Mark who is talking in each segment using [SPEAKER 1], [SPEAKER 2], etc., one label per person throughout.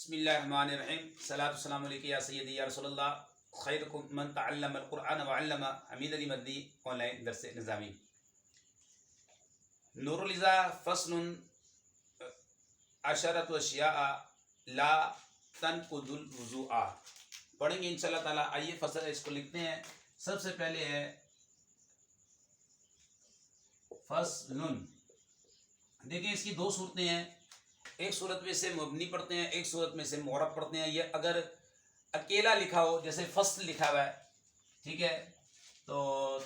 [SPEAKER 1] बिस्मिल्लाहिर्रहमानिर्रहीम सलातु सलामु अलैका या सय्यदी या रसूलल्लाह खैरुकुम मन तअल्लमल कुरआन व अल्लमा हमीद अली मदनी ऑनलाइन दर्स निज़ामी नूरुल इज़ा फस्लुन अशरतु अशिया ला तनकुदुल वुज़ूआ। पढ़ेंगे इंशाल्लाह ताला। आइए फसल इसको लिखते हैं। सबसे पहले है फस्लुन। देखिए इसकी दो सूरतें हैं। एक सूरत में से मबनी पढ़ते हैं, एक सूरत में से मुअरब पढ़ते हैं। ये अगर अकेला लिखा हो, जैसे फसल लिखा हुआ है, ठीक है, तो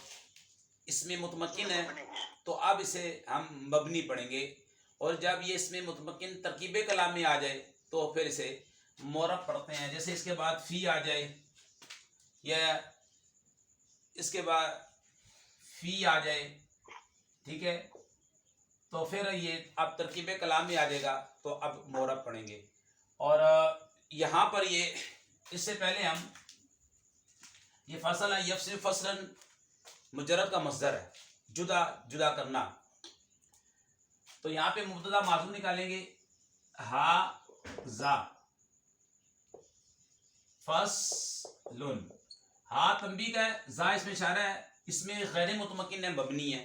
[SPEAKER 1] इसमें मुतमक्किन है तो अब इसे हम मबनी पढ़ेंगे। और जब ये इसमें मुतमक्किन तरकीब कलाम में आ जाए तो फिर इसे मुअरब पढ़ते हैं। जैसे इसके बाद फ़ी आ जाए या इसके बाद फ़ी आ जाए, ठीक है, तो फिर ये अब तरकीब कलाम में आ जाएगा तो अब मुअरब पढ़ेंगे। और यहाँ पर ये इससे पहले हम ये फसल है, यफ़सिल फसलन मुजर्रद का मस्दर है, जुदा जुदा करना। तो यहाँ पे मुब्तदा माज़ूम निकालेंगे, हा जा फसलुन। हा तंबीह का है, जा इसमें इशारा है, इसमें गैर मुतमक्किन है, मबनी है,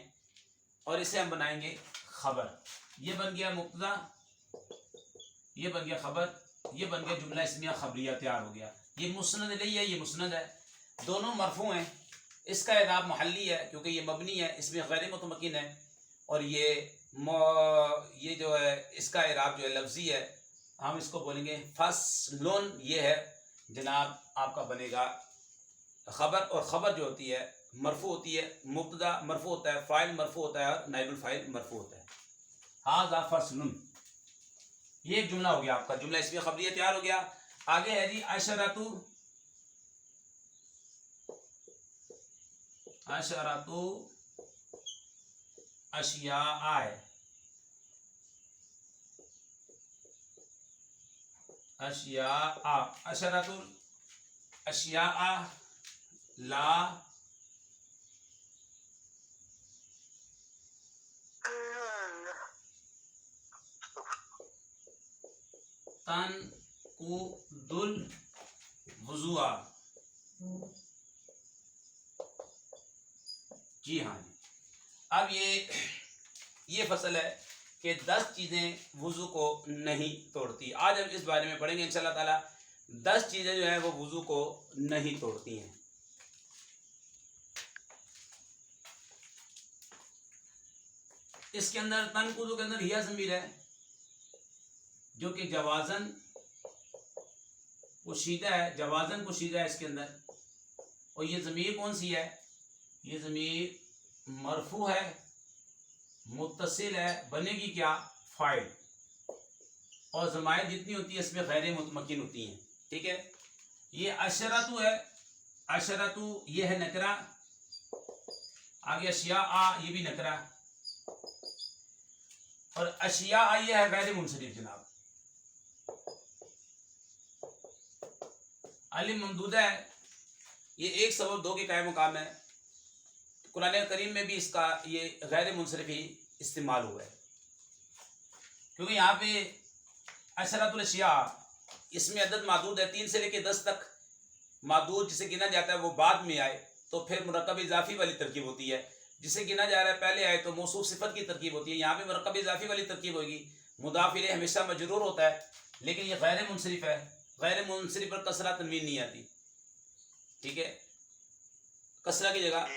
[SPEAKER 1] और इसे हम बनाएंगे खबर। ये बन गया मुब्तदा, ये बन गया खबर, ये बन गया जुमला इस्मिया खबरिया, तैयार हो गया। ये मुस्नद नहीं है, ये मुस्नद है, दोनों मरफू हैं। इसका इराब महल्ली है क्योंकि ये मबनी है, इसमें गैर मुतमक्किन है। और ये जो है इसका इराब जो है लफ्जी है, हम इसको बोलेंगे फसलुन। ये है जनाब आपका बनेगा खबर। और ख़बर जो होती है मरफू होती है, मुब्तदा मरफू होता है, फ़ाइल मरफू होता है और नाइबुल फ़ाइल मरफू होता है। हाज़ा फसलुन, ये एक जुमला हो गया आपका, जुमला इसमें खबरिया तैयार हो गया। आगे है जी अशरतु। अशरतु अशिया है, अशिया अशरतु अशिया ला तनकुदुल वुज़ूआ। जी हाँ जी। अब ये फसल है कि 10 चीज़ें वुज़ू को नहीं तोड़ती। आज हम इस बारे में पढ़ेंगे इंशाल्लाह ताला। 10 चीज़ें जो हैं वो वुज़ू को नहीं तोड़ती हैं। इसके अंदर तनकुदु के अंदर हिया ज़मीर है जो कि जवाज़न पोशीदा है, जवाज़न पोशीदा है इसके अंदर। और ये ज़मीर कौन सी है? ये ज़मीर मरफू है, मुत्तसिल है, बनेगी क्या? फ़ाइल। और ज़माइर जितनी होती है इसमें गैर मुतमक्किन होती हैं, ठीक है। ये अशरतु है, अशरतु ये है नकरा। आगे अशिया ये भी नकरा। और अशिया ये है गैर मुनसरिफ जनाब। अलिफ ममदूदा है, ये एक सबब दो के कायम मुकाम है। कुरान करीम में भी इसका ये गैर मुनसरिफ ही इस्तेमाल हुआ है क्योंकि यहाँ पे अशरतुल अशिया इसमें अदद मादूद है, 3 से लेकर 10 तक मादूद जिसे गिना जाता है वो बाद में आए तो फिर मुरक्कब इजाफी वाली तरकीब होती है। जिसे गिना जा रहा है पहले आए तो मौसूफ सिफत की तरकीब होती है। यहाँ पे मुरक्कब इजाफी वाली तरकीब होगी। मुदाफ इलैह हमेशा मजरूर होता है, लेकिन ये गैर मुनसरिफ है। गैर मुनसरिफ पर कसरा तनवीन नहीं आती, ठीक है, कसरा की जगह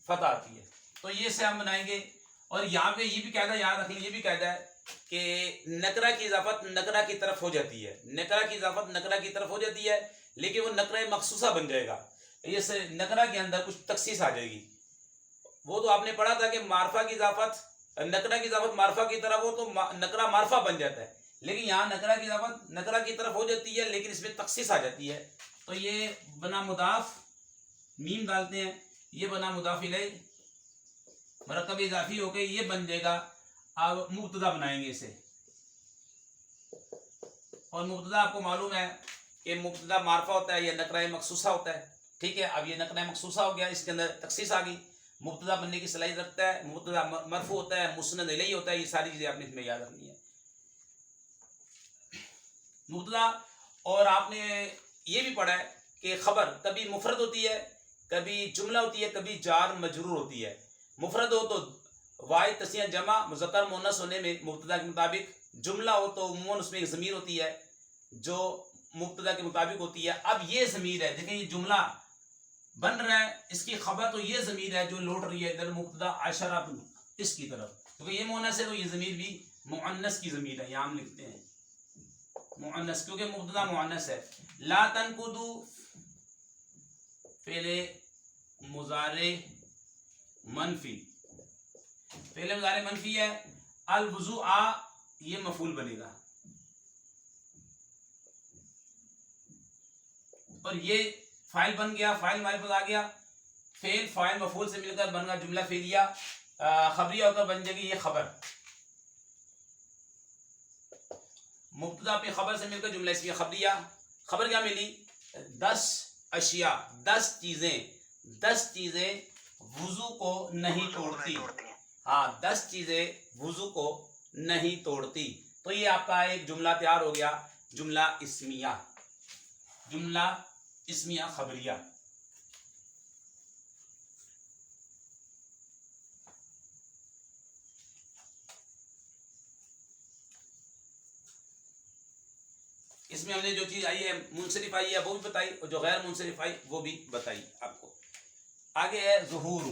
[SPEAKER 1] फतह आती है। तो ये से हम बनाएंगे। और यहाँ पे ये भी कायदा याद रखें, ये भी कायदा है कि नकरा की इजाफत नकरा की तरफ हो जाती है, नकरा की इजाफत नकरा की तरफ हो जाती है, लेकिन वो नकरा मखसूसा बन जाएगा। जैसे नकरा के अंदर कुछ तखसीस आ जाएगी। वो तो आपने पढ़ा था कि मारफा की इजाफत नकरा की इजाफत मारफा की तरफ हो तो नकरा मारफा बन जाता है, लेकिन यहाँ नकरा की इजाफत नकरा की तरफ हो जाती है लेकिन इसमें तखसीस आ जाती है। तो ये बना मुदाफ, मीम डालते हैं, ये बना मुदाफ इलैह, मरकब इजाफी हो गई, ये बन जाएगा। अब मुब्तदा बनाएंगे इसे। और मुब्तदा आपको मालूम है कि मुब्तदा मारफा होता है, यह नकरा मखसूसा होता है, ठीक है। अब ये नकरा मखसूसा हो गया, इसके अंदर तखसीस आ गई, मुब्तदा बनने की सलाहियत रखता है, मुब्तदा मरफू होता है, मुस्नद इलैहि होता है। ये सारी चीज़ें आपने इसमें याद रखनी है। मुब्तदा और आपने ये भी पढ़ा है कि खबर कभी मुफरद होती है, कभी जुमला होती है, कभी जार मजरूर होती है। मुफरद हो तो वाहिद तस्निया जमा मुज़क्कर मुअन्नस होने में मुब्तदा के मुताबिक, जुमला हो तो उम्मून उसमें एक ज़मीर होती है जो मुब्तदा के मुताबिक होती है। अब ये ज़मीर है, देखें ये जुमला बन रहा है, इसकी खबर तो ये ज़मीर है जो लौट रही है इधर मुब्तदा अशरा इसकी तरफ, क्योंकि ये मुअन्नस है तो ये ज़मीर भी मुअन्नस की ज़मीर है, यहाँ हम लिखते हैं मुअन्नस क्योंकि मुब्तदा मुअन्नस है। ला तनकुदू पहले मुजारे मनफी, पहले मुजारे मनफी है। अल वुजू आ ये मफूल बनेगा और ये फाइल बन गया, फाइल हमारे पास आ गया। फेल फाइल मफूल से मिलकर बन गया जुमला फेलिया, खबरिया होकर बन जाएगी ये खबर। मुब्तदा अपनी खबर से मिलकर जुमला इसलिए खबरिया। खबर क्या मिली? 10 अशिया, 10 चीजें, 10 चीजें वुजू को नहीं तोड़ती। हाँ, 10 चीजें वुजू को नहीं तोड़ती। तो ये आपका एक जुमला तैयार हो गया, जुमला इस्मिया, जुमला इस्मिया खबरिया। इसमें हमने जो चीज आई है मुनसरिफ आई है वो भी बताई, और जो गैर मुनसरिफ आई वो भी बताई आपको। आगे है ज़ुहूरु,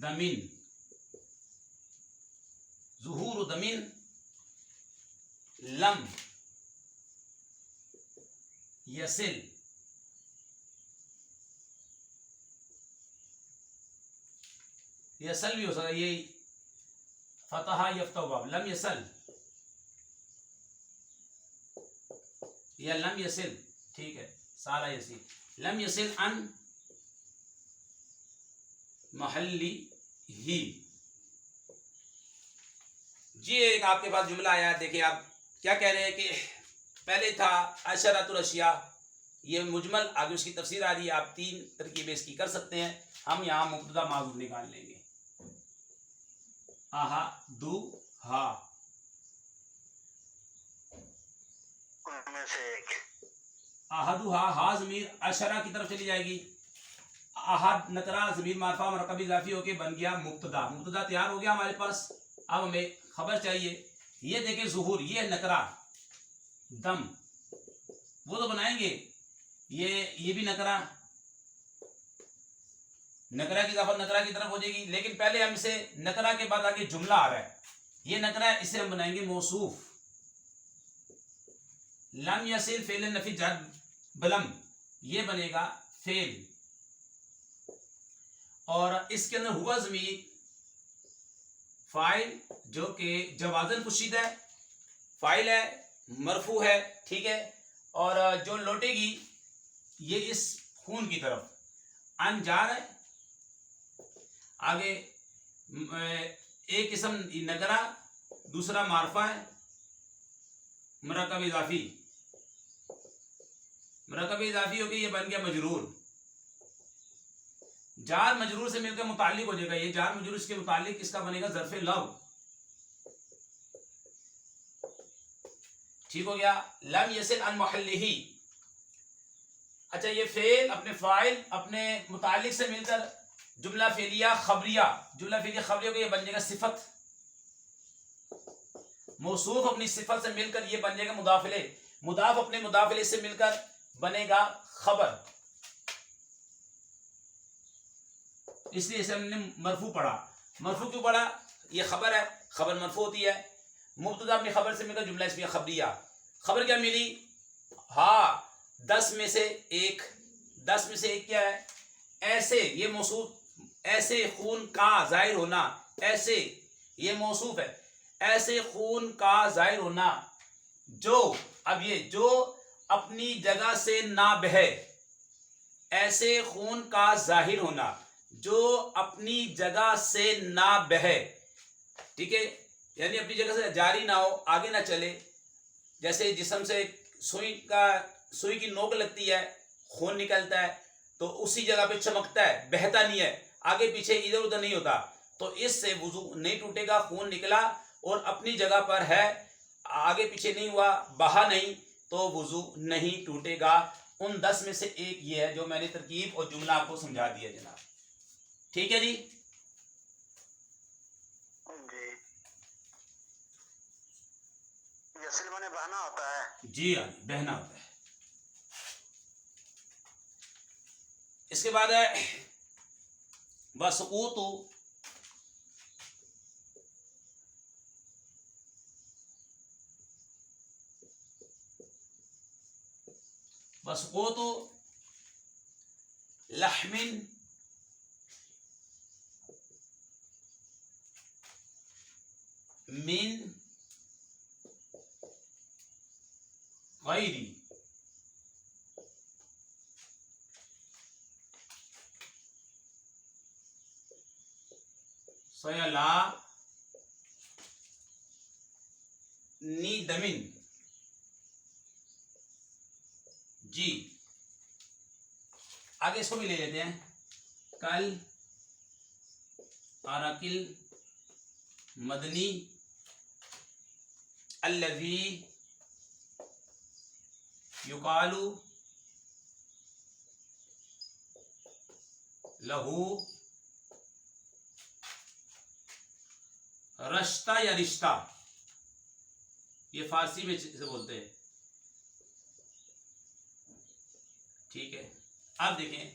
[SPEAKER 1] दमिन, ज़ुहूरु दमिन, लम यसिल, यसल भी हो सकता है, ये फतहा यफ्ता बाब, लम यसल या लम यसिल, ठीक है, साला यसिल, लम यसिल अन महल्ली ही। जी एक आपके पास जुमला आया, देखिए आप क्या कह रहे हैं कि पहले था अशरतुल अशिया, ये मुजमल, आगे उसकी तफसीर आ रही है, आप 3 तरकीबें इसकी कर सकते हैं। हम यहाँ मुब्तदा माज़ूफ निकाल लेंगे, आहा दू हा, उनमें से एक, आहदु हा ज़मीर अशरा की तरफ चली जाएगी, आहद नकरा ज़मीर मारफा मरकब इज़ाफ़ी होके बन गया मुब्तदा। मुब्तदा तैयार हो गया हमारे पास, अब हमें खबर चाहिए। ये देखें ज़ुहूर, ये नकरा, दम वो तो बनाएंगे, ये भी नकरा, नकरा की इजाफत नकरा की तरफ हो जाएगी, लेकिन पहले हम इसे नकरा के बाद आगे जुमला आ रहा है, ये नकरा है, इसे हम बनाएंगे मौसूफ। लम यसिल फेल नफी जद बलम, ये बनेगा फेल, और इसके अंदर हुआ ज़मीर फाइल जो कि जवाजन पुशीद है, फाइल है, मरफू है, ठीक है, और जो लौटेगी ये इस खून की तरफ, अन जा रहा है। आगे एक किस्म नगरा, दूसरा मारफा है, मरकब इजाफी, मरकब इजाफी हो गई, ये बन गया मजरूर। जार मजरूर से मिलकर मुताल्लिक हो जाएगा, ये जार मजरूर इसके मुताल्लिक इसका बनेगा ज़र्फ़े लव, ठीक हो गया। लम यसिल अन मुहल्लिही, अच्छा ये फेल अपने फाइल अपने मुताल्लिक से मिलकर जुमला फेलिया खबरिया, जुमला फेलिया खबरिया को ये बन जाएगा सिफत, मौसूफ अपनी सिफत से मिलकर ये बन जाएगा मुदाफिले, मुदाफ अपने मुदाफिले से मिलकर बनेगा खबर, इसलिए इसे हमने मरफू पढ़ा। मरफू क्यों पढ़ा? ये खबर है, खबर मरफू होती है, मुब्तदा अपनी खबर से मिलकर जुमला इसमें खबरिया। खबर क्या मिली? हाँ 10 में से एक, 10 में से एक क्या है? ऐसे, ये मौसूफ, ऐसे खून का जाहिर होना, ऐसे ये मौसूफ है, ऐसे खून का जाहिर होना जो, अब ये जो अपनी जगह से ना बहे, ऐसे खून का जाहिर होना जो अपनी जगह से ना बहे, ठीक है, यानी अपनी जगह से जारी ना हो, आगे ना चले। जैसे जिस्म से सुई की नोक लगती है, खून निकलता है, तो उसी जगह पे चमकता है, बहता नहीं है, आगे पीछे इधर उधर नहीं होता, तो इससे वुजू नहीं टूटेगा, खून निकला और अपनी जगह पर है, आगे पीछे नहीं हुआ, बहा नहीं, तो वुजू नहीं टूटेगा। उन 10 में से एक ये है जो मैंने तरकीब और जुमला आपको समझा दिया जनाब। ठीक है जी।
[SPEAKER 2] गसल माने बहना होता है।
[SPEAKER 1] जी हाँ, बहना होता है। इसके बाद है वसकूतु, वसकूतु लहमिन मिन गैरी, सयला नी दमिन। जी आगे इसको भी ले लेते हैं। कल अरकिल मदनी अल्लज़ी युकालु लहू रश्ता या रिश्ता, ये फारसी में से बोलते हैं। ठीक है, आप देखें,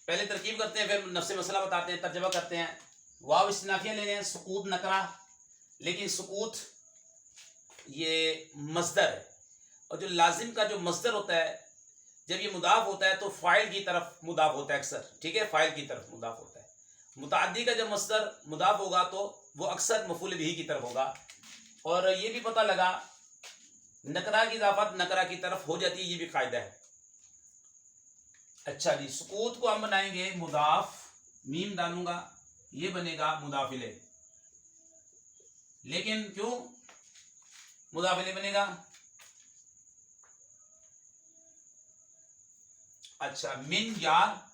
[SPEAKER 1] पहले तरकीब करते हैं, फिर नफ्स मसला बताते हैं, तर्जमा करते हैं। वाव इस्तिनाफिया ले लें, सुकूत नकरा, लेकिन सुकूत ये मस्दर है, और जो लाजिम का जो मस्दर होता है, जब ये मुदाफ होता है तो फ़ाइल की तरफ मुदाफ होता है अक्सर। ठीक है, फ़ाइल की तरफ मुदाफ होता है। मुताद्दी का जब मस्दर मुदाफ होगा तो वो अक्सर मफूल बिही की तरफ होगा। और ये भी पता लगा नकरा की इजाफत नकरा की तरफ हो जाती है, ये भी कायदा है। अच्छा जी, सुकूत को हम बनाएंगे मुदाफ, मीम डालूंगा, ये बनेगा मुदाफिले। लेकिन क्यों मुदाफिले बनेगा? अच्छा, मिन जार,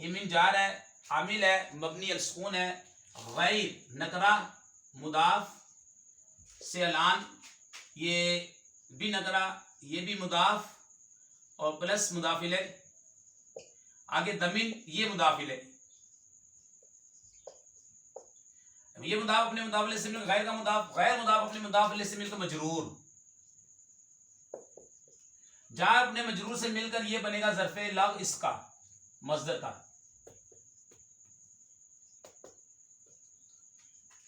[SPEAKER 1] ये मिन जार है, आमिल है, मबनी अल सुकून है, गैर नकरा मुदाफ से अलान, ये भी नकरा, ये भी मुदाफ और प्लस मुदाफिले, आगे दमिन, ये मुदाफिले, ये मुदाफ अपने मुदाफिले से मिलकर गैर का मुदाफ, गैर मुदाफ अपने मुदाफिले से मिलकर मजरूर, जार अपने मजरूर से मिलकर ये बनेगा ज़र्फ़े लग इसका मस्दर का।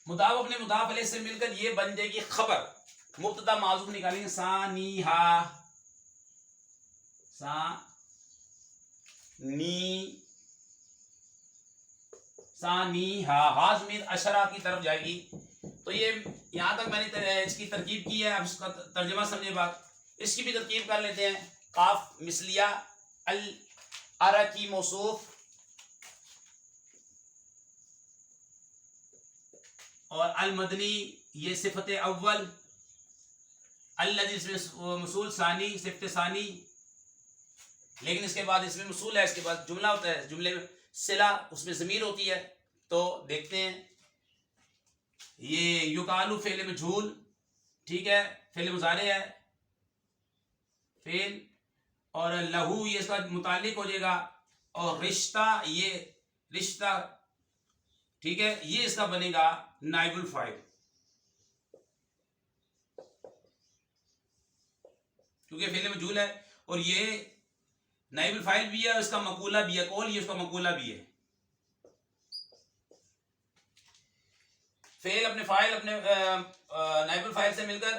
[SPEAKER 1] मुदाफ अपने मुदाफिले से मिलकर ये बन जाएगी खबर, मुब्तदा माज़ूफ निकालेंगे, सानीहा, सानीहा, हाज में अशरा की तरफ जाएगी। तो ये यहां तक मैंने इसकी तरकीब की है। अब इसका तर्जुमा समझे बात, इसकी भी तरकीब कर लेते हैं। काफ मिसलिया, अल अरकी मौसूफ, और अल मदनी ये सिफत अव्वल, अल्लज़ी इसमें मसूल सानी, सिफत सानी, लेकिन इसके बाद इसमें मसूल है, इसके बाद जुमला होता है, जुमले में सिला, उसमें ज़मीर होती है। तो देखते हैं, ये युकालू फेल मजहूल, ठीक है, फेल मुज़ारे है, फेल, और लहू ये इसका मुतालिक हो जाएगा, और रिश्ता, ये रिश्ता, ठीक है, ये इसका बनेगा नाइबुल फाइल, क्योंकि फेल मजहूल है, और ये नाइबुल फाइल भी है, इसका मकूला भी है, कौल ये उसका मकूला भी है। फेल अपने फाइल अपने नाइबुल फाइल से मिलकर,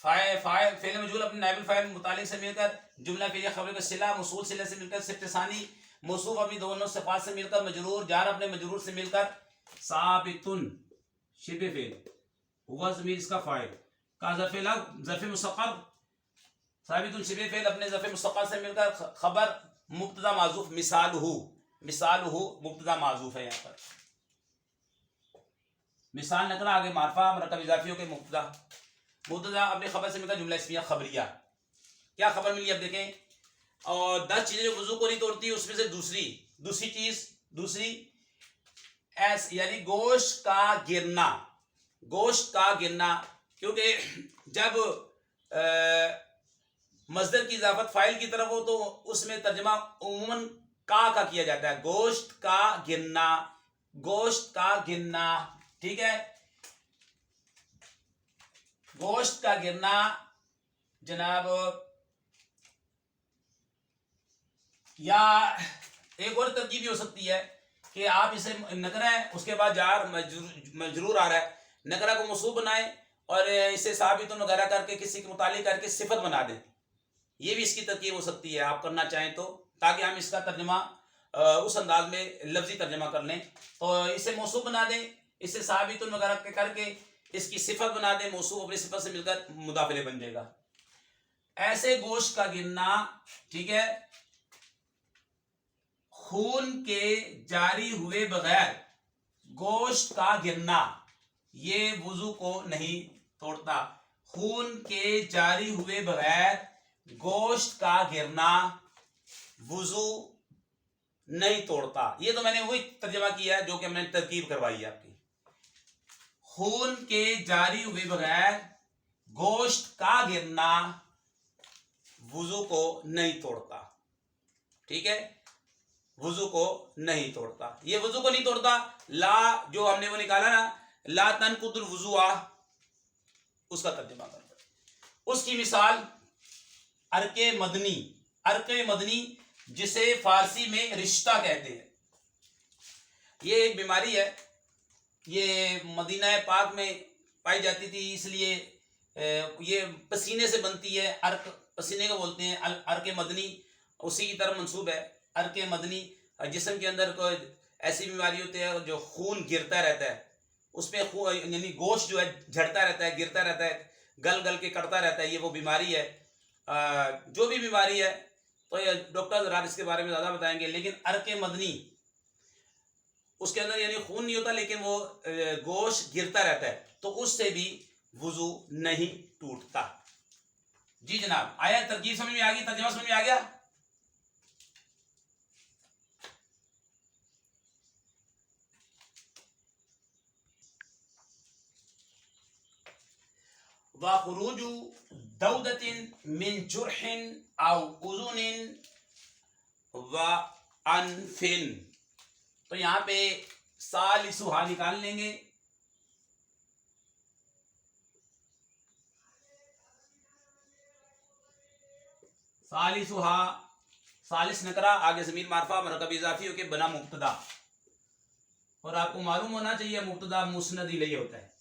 [SPEAKER 1] फेल मजहूल अपने नाइबुल फाइल मुतालिक से मिलकर, जुमला फिर खबर का सिला, मसूल सिले से मिलकर, सिफ्त सानी, मौसूफ अपनी दोनों सिफात से मिलकर, मजरूर जार अपने मजरूर से मिलकर, साबितुन शिबे फेल, हुआ ज़मीर इसका फाइल का, ज़र्फ़े लग ज़र्फ़े मुस्तक़र, साबितुन शिबे फेल अपने ज़र्फ़े मुस्तक़र से मिलकर, खबर मुब्तदा माज़ूफ, मिसालहु मुब्तदा माज़ूफ है। यहाँ पर मिसाल नकरा, आगे मारफा मरकब इज़ाफ़ियों के मुब्तदा अपने खबर से मिलकर जुमला इस्मिया खबरिया। क्या खबर मिली अब देखें, और 10 चीज़ें जो वज़ू को नहीं तोड़ती उसमें से दूसरी चीज़, दूसरी यानी गोश्त का गिरना, गोश्त का गिरना, क्योंकि जब मस्दर की इजाफत फाइल की तरफ हो तो उसमें तर्जमा उमूमन का किया जाता है, गोश्त का गिरना, गोश्त का गिरना, ठीक है। गोश्त का गिरना जनाब, या एक और तरकीब भी हो सकती है कि आप इसे नकरा है उसके बाद जार मजरूर आ रहा है, नकरा को मौसूफ बनाए और इसे साबित वगैरह करके किसी के मुतालिक करके सिफत बना दें। ये भी इसकी तरकीब हो सकती है, आप करना चाहें तो, ताकि हम इसका तर्जमा उस अंदाज में लफ्जी तर्जमा कर लें। तो इसे मौसूफ बना दें, इसे साबित वगैरह करके इसकी सिफत बना दें, मौसूफ अपनी सिफत से मिलकर मुदाफिले बन जाएगा। ऐसे गोश्त का गिरना, ठीक है, खून के जारी हुए बगैर गोश्त का गिरना ये वुजू को नहीं तोड़ता। खून के जारी हुए बगैर गोश्त का गिरना वुजू नहीं तोड़ता। ये तो मैंने वही तर्जमा किया है जो कि मैंने तरकीब करवाई है आपकी। खून के जारी हुए बगैर गोश्त का गिरना वुजू को नहीं तोड़ता, ठीक है, वुजू को नहीं तोड़ता। ये वुजू को नहीं तोड़ता, ला जो हमने वो निकाला ना, ला तनकुदुल वुजुआ, उसका तर्जुमा कर। उसकी मिसाल अर्के मदनी, अर्के मदनी जिसे फारसी में रिश्ता कहते हैं, ये एक बीमारी है, ये मदीना पाक में पाई जाती थी, इसलिए ये पसीने से बनती है, अर्क पसीने को बोलते हैं, अर्के मदनी उसी की तरफ मंसूब है। अर्के मदनी जिस्म के अंदर कोई ऐसी बीमारी होती है जो खून गिरता रहता है, उस पर यानी गोश्त जो है झड़ता रहता है, गिरता रहता है, गल गल के कटता रहता है, ये वो बीमारी है। जो भी बीमारी है तो ये डॉक्टर ज़रा इसके बारे में ज़्यादा बताएंगे, लेकिन अर्के मदनी उसके अंदर यानी खून नहीं होता लेकिन वो गोश्त गिरता रहता है, तो उससे भी वुजू नहीं टूटता। जी जनाब, आया तरकीब समझ में आ गई, तर्जुमा समझ में आ गया? व खुरूजु दौदतिन मिन जुरहिन औ उज़ुनिन व अनफिन, तो यहाँ पे सालिसुहा निकाल लेंगे। सालिसुहा, सालिस नकरा, आगे ज़मीर मारफा मरकब इजाफी होके बना मुब्तदा, और आपको मालूम होना चाहिए मुब्तदा मुस्नद इलैहि होता है,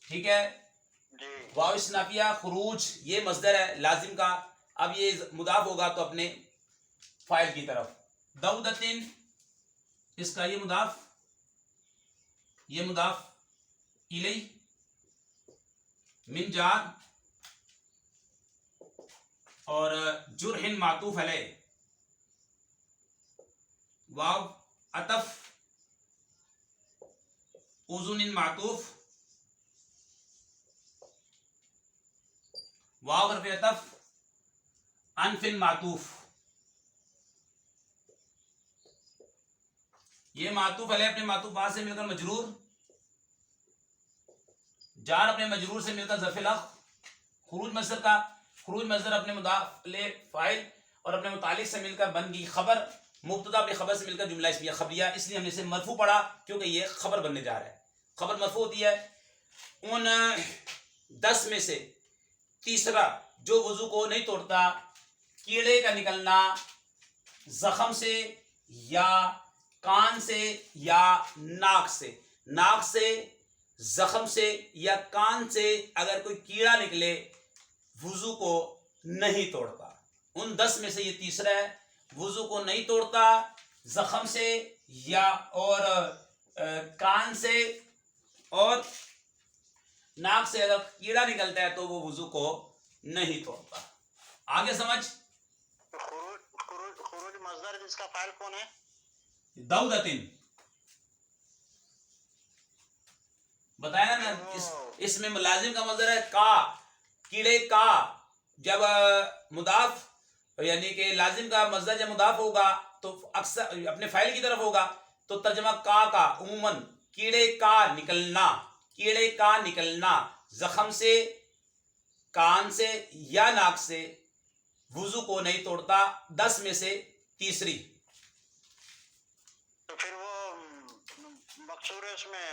[SPEAKER 1] ठीक है। वाव इस्नाफिया खुरूज ये मस्दर है लाजिम का, अब ये मुदाफ होगा तो अपने फाइल की तरफ। दौदतिन इसका ये मुदाफ इलैहि, मिन जार, और जुरहिन मातूफ अलैह, वाव अतफ, उज़ुनिन मातूफ, वाव हर्फ अतफ, अनफिन मातूफ। ये मातूफ अलैह अपने मातूफ बाद से मिलकर मजरूर, जार अपने मजरूर से मिलकर ज़र्फ़ लख, खुरूज मस्दर का, खुरूज मस्दर अपने मुदाफ ले फाइल और अपने मुतालिक से मिलकर बन गई खबर, मुब्तदा अपनी खबर से मिलकर जुमला इस्मिया खबरिया, इसलिए हमने इसे मरफू पढ़ा क्योंकि ये खबर बनने जा रहा है। खबर मरफू होती है। उन 10 में से तीसरा जो वुजू को नहीं तोड़ता, कीड़े का निकलना जख्म से या कान से या नाक से, नाक से, जख्म से या कान से अगर कोई कीड़ा निकले वुजू को नहीं तोड़ता। उन 10 में से ये तीसरा है, वुजू को नहीं तोड़ता, जख्म से या और कान से और नाक से अगर कीड़ा निकलता है तो वो वुजू को नहीं तोड़ता। आगे समझ।
[SPEAKER 2] खुरूज मस्दर जिसका फाइल कौन है?
[SPEAKER 1] दौदतिन बताया ना, इसमें मुलाजिम का मस्दर है का, कीड़े का। जब मुदाफ यानी कि लाजिम का मस्दर जब मुदाफ होगा तो अक्सर अपने फाइल की तरफ होगा तो तर्जमा का उमूमन कीड़े का निकलना जख्म से, कान से या नाक से वुजू को नहीं तोड़ता 10 में से तीसरी।
[SPEAKER 2] तो फिर वो मकसूर है उसमें